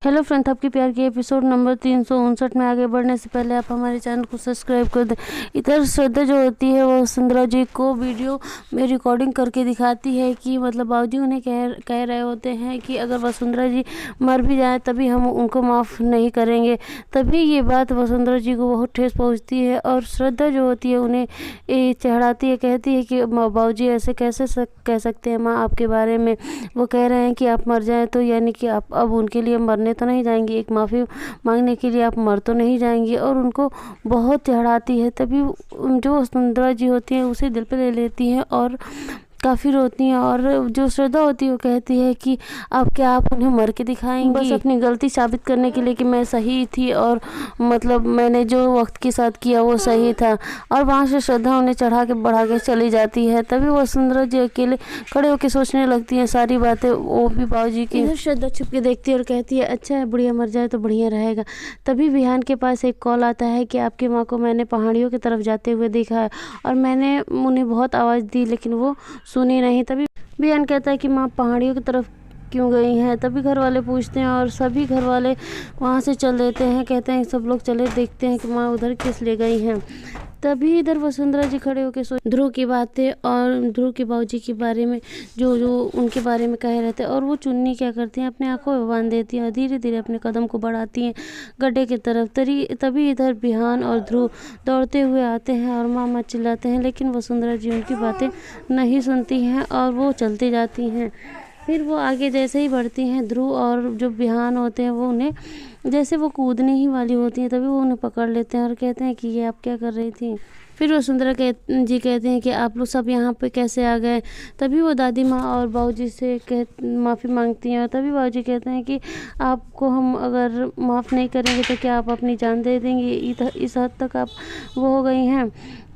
Hello friend, आपके प्यार के एपिसोड नंबर 359 में आगे बढ़ने से पहले आप हमारे चैनल को सब्सक्राइब कर दें। इधर श्रद्धा जो होती है वो वसुंधरा जी को वीडियो में रिकॉर्डिंग करके दिखाती है कि मतलब बाबूजी उन्हें कह रहे होते हैं कि अगर वसुंधरा जी मर भी जाए तभी हम उनको माफ़ नहीं करेंगे। तभी ये बात वसुंधरा जी को बहुत ठेस पहुँचती है और श्रद्धा जो होती है उन्हें चढ़ाती है, कहती है कि बाबूजी ऐसे कैसे कह सकते हैं माँ आपके बारे में। वो कह रहे हैं कि आप मर जाएँ तो यानी कि आप अब उनके लिए मरने तो नहीं जाएंगी, एक माफ़ी मांगने के लिए आप मर तो नहीं जाएंगी। और उनको बहुत चढ़ाती है। तभी जो वसुंधरा जी होती हैं उसे दिल पे ले लेती हैं और काफ़ी रोती हैं। और जो श्रद्धा होती है वो कहती है कि अब क्या आप उन्हें मर के दिखाएंगी, बस अपनी गलती साबित करने के लिए कि मैं सही थी और मतलब मैंने जो वक्त के साथ किया वो सही था। और वहाँ से श्रद्धा उन्हें चढ़ा के बढ़ा के चली जाती है। तभी वसुंधरा जी अकेले खड़े होकर सोचने लगती हैं सारी बातें, वो भी बाबूजी की। श्रद्धा छुप के देखती है और कहती है अच्छा है, बुढ़िया मर जाए तो बढ़िया रहेगा। तभी विहान के पास एक कॉल आता है कि आपकी माँ को मैंने पहाड़ियों की तरफ जाते हुए देखा है और मैंने उन्हें बहुत आवाज़ दी लेकिन वो सुनी नहीं। तभी विहान कहता है कि माँ पहाड़ियों की तरफ क्यों गई हैं। तभी घर वाले पूछते हैं और सभी घर वाले वहाँ से चल देते हैं, कहते हैं सब लोग चले देखते हैं कि माँ उधर किस लिए गई हैं। तभी इधर वसुंधरा जी खड़े होकर सोच ध्रुव की बातें और ध्रुव के बाबूजी के बारे में जो उनके बारे में कहे रहते हैं। और वो चुन्नी क्या करती हैं, अपने आंखों में बांध देती हैं और धीरे धीरे अपने कदम को बढ़ाती हैं गड्ढे की तरफ। तभी इधर विहान और ध्रुव दौड़ते हुए आते हैं और मामा चिल्लाते हैं, लेकिन वसुंधरा जी उनकी बातें नहीं सुनती हैं और वो चलती जाती हैं। फिर वो आगे जैसे ही बढ़ती हैं, ध्रुव और जो विहान होते हैं वो उन्हें जैसे वो कूदने ही वाली होती हैं तभी वो उन्हें पकड़ लेते हैं और कहते हैं कि ये आप क्या कर रही थी। फिर वसुंधरा जी कहते हैं कि आप लोग सब यहाँ पे कैसे आ गए। तभी वो दादी माँ और बाबूजी से माफ़ी मांगती हैं और तभी बाबूजी कहते हैं कि आपको हम अगर माफ़ नहीं करेंगे तो क्या आप अपनी जान दे देंगी। इस हद तक आप वो हो गई हैं,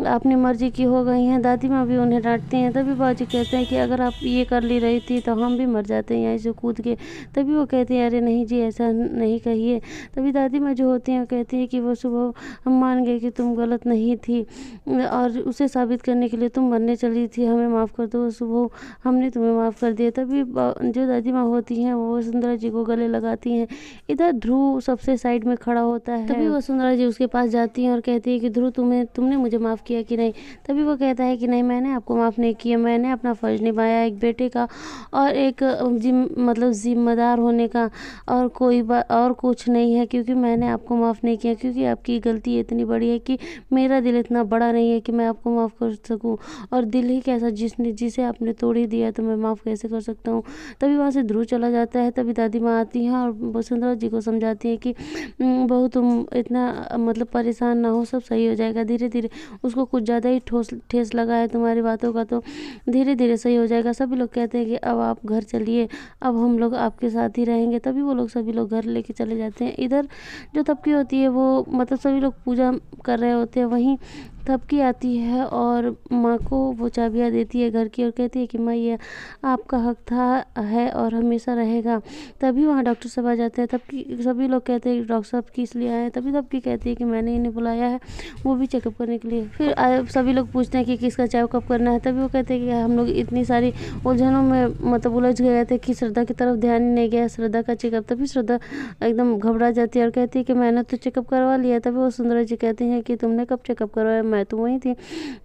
अपनी मर्जी की हो गई हैं। दादी माँ भी उन्हें डांटती हैं। तभी बाबूजी कहते हैं कि अगर आप ये कर ली रही थी तो हम भी मर जाते हैं यहाँ से कूद के। तभी वो कहती हैं अरे नहीं जी, ऐसा नहीं कहिए। तभी दादी माँ जो होती हैं कहती हैं कि वो सुबह हम मान गए कि तुम गलत नहीं थी और उसे साबित करने के लिए तुम मरने चली थी, हमें माफ़ कर दो। सुबह हमने तुम्हें माफ़ कर दिया। तभी जो दादी माँ होती हैं वो वसुंधरा जी को गले लगाती हैं। इधर ध्रुव सबसे साइड में खड़ा होता है। तभी वसुंधरा जी उसके पास जाती हैं और कहती है कि ध्रुव तुमने मुझे माफ़ किया कि नहीं। तभी वो कहता है कि नहीं, मैंने आपको माफ़ नहीं किया, मैंने अपना फ़र्ज़ निभाया एक बेटे का और एक मतलब जिम्मेदार होने का, और कोई बात और कुछ नहीं है। क्योंकि मैंने आपको माफ़ नहीं किया क्योंकि आपकी गलती इतनी बड़ी है कि मेरा दिल इतना बड़ा नहीं है कि मैं आपको माफ़ कर सकूं। और दिल ही कैसा जिसे आपने तोड़ ही दिया तो मैं माफ़ कैसे कर सकता हूँ। तभी वहाँ से ध्रुव चला जाता है। तभी दादी माँ आती हैं और वसुंधरा जी को समझाती है कि बहू तुम इतना मतलब परेशान ना हो, सब सही हो जाएगा धीरे धीरे। उसको कुछ ज़्यादा ही ठेस लगा है तुम्हारी बातों का, तो धीरे धीरे सही हो जाएगा। सभी लोग कहते हैं कि अब आप घर चलिए, अब हम लोग आपके साथ ही रहेंगे। तभी वो लोग सभी लोग घर लेके चले जाते हैं। इधर जो तबकी होती है वो मतलब सभी लोग पूजा कर रहे होते हैं, वहीं तबकी आती है और माँ को वो चाबियाँ देती है घर की और कहती है कि माँ ये आपका हक था है और हमेशा रहेगा। तभी वहाँ डॉक्टर साहब आ जाते हैं। तब सभी लोग कहते हैं कि डॉक्टर साहब किस लिए आए हैं। तभी तबकी कहती है कि मैंने इन्हें बुलाया है वो भी चेकअप करने के लिए। फिर सभी लोग पूछते हैं कि किसका चेकअप करना है। तभी वो कहते हैं कि हम लोग इतनी सारी उलझनों में मतलब उलझ गए थे कि श्रद्धा की तरफ ध्यान ही नहीं गया, श्रद्धा का चेकअप। तभी श्रद्धा एकदम घबरा जाती है और कहती है कि मैंने तो चेकअप करवा लिया। तभी वो सुंदरा जी कहती हैं कि तुमने कब चेकअप करवाया, मैं तो वहीं थी।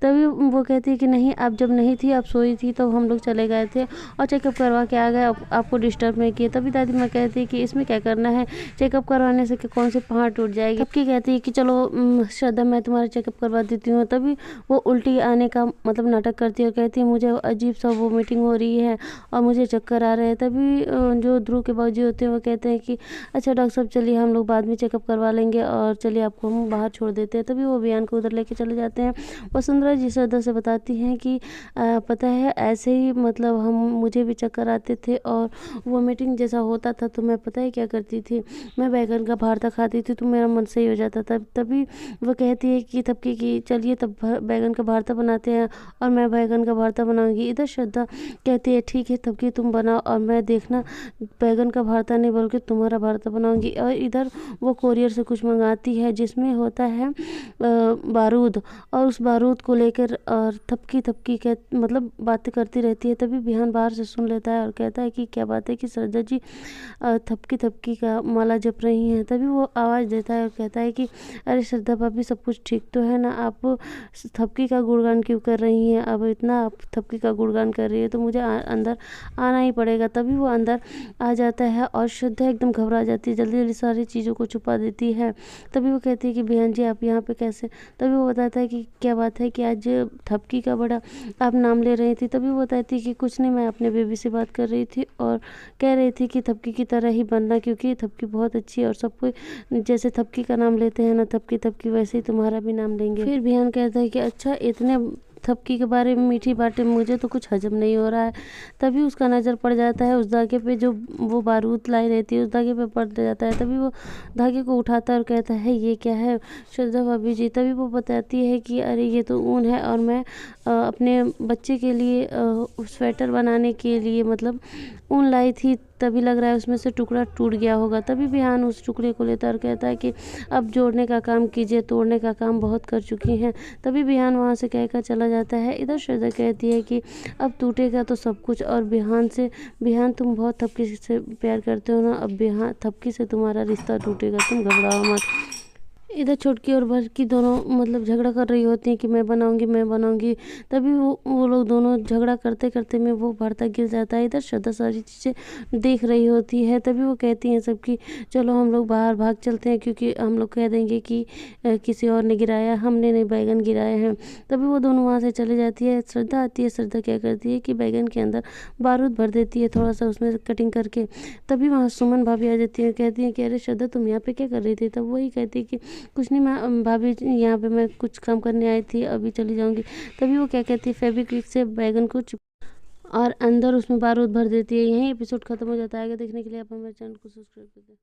तभी वो कहती है कि नहीं, आप जब नहीं थी, आप सोई थी, तो हम लोग चले गए थे और चेकअप करवा के आ गए, आपको डिस्टर्ब नहीं किया। तभी दादी माँ कहती है कि इसमें क्या करना है, चेकअप करवाने से कि कौन सी पहाड़ टूट जाएगी। तब की कहती है कि चलो श्रद्धा मैं तुम्हारा चेकअप करवा देती हूँ। तभी वो उल्टी आने का मतलब नाटक करती है और कहती है मुझे अजीब सा वो मीटिंग हो रही है और मुझे चक्कर आ रहे हैं। तभी जो ध्रुव के बाबूजी होते हैं वो कहते हैं कि अच्छा डॉक्टर साहब चलिए हम लोग बाद में चेकअप करवा लेंगे और चलिए आपको हम बाहर छोड़ देते हैं। तभी वो विहान को उधर लेके चले जाते हैं। वसुंधरा जी श्रद्धा से बताती हैं कि पता है ऐसे ही मतलब मुझे भी चक्कर आते थे और वो मीटिंग जैसा होता था तो मैं पता है क्या करती थी, मैं बैगन का भरता खाती थी तो मेरा मन सही हो जाता था। तभी वो कहती है कि तब की चलिए तब बैगन का भरता बनाते हैं और मैं बैगन का भरता बनाऊंगी। इधर श्रद्धा कहती है ठीक है तब की तुम बनाओ और मैं देखना बैगन का भरता नहीं बल्कि तुम्हारा भरता बनाऊंगी। और इधर वो कोरियर से कुछ मंगाती है जिसमें होता है बारूद, और उस बारूद को लेकर और थपकी थपकी कह मतलब बातें करती रहती है। तभी बिहान बाहर से सुन लेता है और कहता है कि क्या बात है कि श्रद्धा जी थपकी थपकी का माला जप रही हैं। तभी वो आवाज़ देता है और कहता है कि अरे श्रद्धा भाभी, सब कुछ ठीक तो है ना? आप थपकी का गुणगान क्यों कर रही हैं? अब इतना आप थपकी का गुणगान कर रही है तो मुझे अंदर आना ही पड़ेगा। तभी वो अंदर आ जाता है और श्रद्धा एकदम घबरा जाती है, जल्दी जल्दी सारी चीज़ों को छुपा देती है। तभी वो कहती है कि बहन जी आप यहाँ पे कैसे? तभी वो बताता है कि क्या बात है कि आज थपकी का बड़ा आप नाम ले रही थी। तभी वो बताती है कि कुछ नहीं, मैं अपने बेबी से बात कर रही थी और कह रही थी कि थपकी की तरह ही बनना, क्योंकि थपकी बहुत अच्छी है और सबको जैसे थपकी का नाम लेते हैं ना थपकी थपकी, वैसे ही तुम्हारा भी नाम लेंगे। फिर बिहान कहता है कि अच्छा, इतने थपकी के बारे में मीठी बातें, मुझे तो कुछ हजम नहीं हो रहा है। तभी उसका नज़र पड़ जाता है उस धागे पे जो वो बारूद लाई रहती है, उस धागे पे पड़ जाता है। तभी वो धागे को उठाता है और कहता है ये क्या है श्रद्धा भाभी जी? तभी वो बताती है कि अरे ये तो ऊन है और मैं अपने बच्चे के लिए स्वेटर बनाने के लिए मतलब ऊन लाई थी, तभी लग रहा है उसमें से टुकड़ा टूट गया होगा। तभी बिहान उस टुकड़े को लेता और कहता है कि अब जोड़ने का काम कीजिए, तोड़ने का काम बहुत कर चुकी हैं। तभी बिहान वहाँ से कहकर चला जाता है। इधर श्रद्धा कहती है कि अब टूटेगा तो सब कुछ, और बिहान तुम बहुत थपकी से प्यार करते हो ना, अब बिहान थपकी से तुम्हारा रिश्ता टूटेगा, तुम घबराओ मत। इधर छोटकी और बड़की दोनों मतलब झगड़ा कर रही होती हैं कि मैं बनाऊंगी। तभी वो लोग दोनों झगड़ा करते करते में वो भरता गिर जाता है। इधर श्रद्धा सारी चीज़ें देख रही होती है। तभी वो कहती हैं सबकी चलो हम लोग बाहर भाग चलते हैं, क्योंकि हम लोग कह देंगे कि किसी और ने गिराया, हमने नहीं बैगन गिराए हैं। तभी वो दोनों वहाँ से चली जाती है। श्रद्धा आती है। श्रद्धा क्या करती है कि बैगन के अंदर बारूद भर देती है, थोड़ा सा उसमें कटिंग करके। तभी वहाँ सुमन भाभी आ जाती है, कहती हैं कि अरे श्रद्धा तुम यहाँ पे क्या कर रही थी? तब वही कहती है कि कुछ नहीं, मैं भाभी यहाँ पे मैं कुछ काम करने आई थी, अभी चली जाऊँगी। तभी वो क्या कहती है फेविक्विक से बैगन को और अंदर उसमें बारूद भर देती है। यहीं एपिसोड खत्म हो जाता है। आगे देखने के लिए आप हमारे चैनल को सब्सक्राइब कर दें।